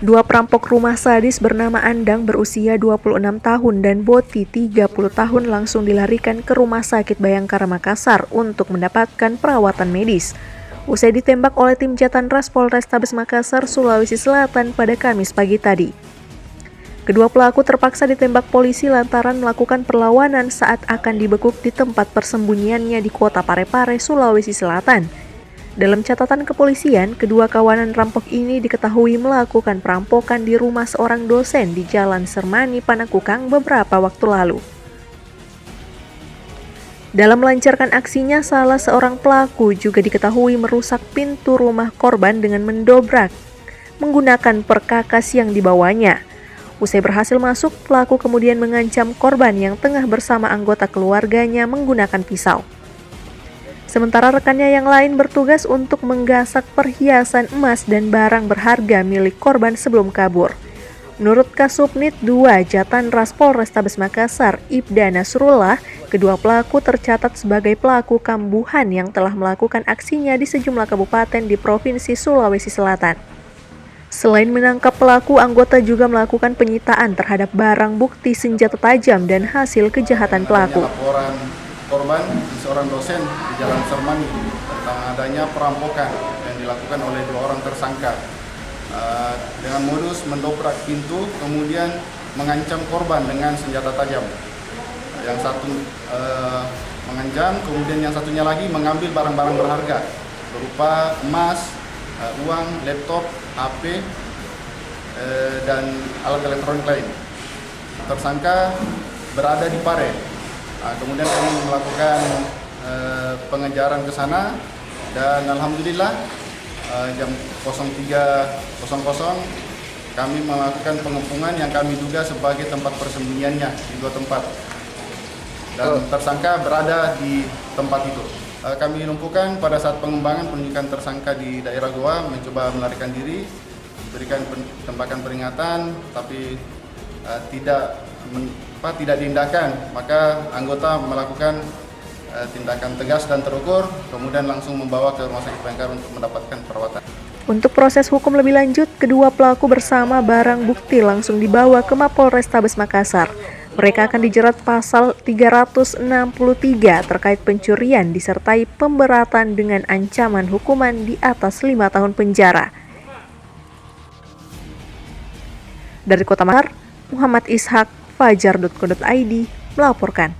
Dua perampok rumah sadis bernama Andang berusia 26 tahun dan Boti 30 tahun langsung dilarikan ke Rumah Sakit Bayangkara Makassar untuk mendapatkan perawatan medis. Usai ditembak oleh tim Jatanras Polrestabes Makassar, Sulawesi Selatan pada Kamis pagi tadi. Kedua pelaku terpaksa ditembak polisi lantaran melakukan perlawanan saat akan dibekuk di tempat persembunyiannya di Kota Parepare, Sulawesi Selatan. Dalam catatan kepolisian, kedua kawanan rampok ini diketahui melakukan perampokan di rumah seorang dosen di Jalan Sermani, Panakukang beberapa waktu lalu. Dalam melancarkan aksinya, salah seorang pelaku juga diketahui merusak pintu rumah korban dengan mendobrak menggunakan perkakas yang dibawanya. Usai berhasil masuk, pelaku kemudian mengancam korban yang tengah bersama anggota keluarganya menggunakan pisau. Sementara rekannya yang lain bertugas untuk menggasak perhiasan emas dan barang berharga milik korban sebelum kabur. Menurut Kasubnit 2 Jatanras Polrestabes Makassar, Ibda Nasrullah, kedua pelaku tercatat sebagai pelaku kambuhan yang telah melakukan aksinya di sejumlah kabupaten di Provinsi Sulawesi Selatan. Selain menangkap pelaku, anggota juga melakukan penyitaan terhadap barang bukti senjata tajam dan hasil kejahatan pelaku. Korban seorang dosen di Jalan Sermani tentang adanya perampokan yang dilakukan oleh dua orang tersangka dengan modus mendobrak pintu kemudian mengancam korban dengan senjata tajam. Yang satu mengancam, kemudian yang satunya lagi mengambil barang-barang berharga berupa emas, uang, laptop, HP, dan alat elektronik lain. Tersangka berada di Pare. Kemudian kami melakukan pengejaran ke sana dan alhamdulillah jam 03.00 kami melakukan pengepungan yang kami duga sebagai tempat persembunyiannya di dua tempat. Dan tersangka berada di tempat itu. Kami lumpuhkan pada saat pengembangan penunjukan tersangka di daerah Goa mencoba melarikan diri, berikan tembakan peringatan tapi tidak diindahkan, maka anggota melakukan tindakan tegas dan terukur, kemudian langsung membawa ke Rumah Sakit Bayangkara untuk mendapatkan perawatan. Untuk proses hukum lebih lanjut, kedua pelaku bersama barang bukti langsung dibawa ke Mapolrestabes Makassar. Mereka akan dijerat pasal 363 terkait pencurian disertai pemberatan dengan ancaman hukuman di atas 5 tahun penjara. Dari Kota Makassar, Muhammad Ishak, Fajar.co.id melaporkan.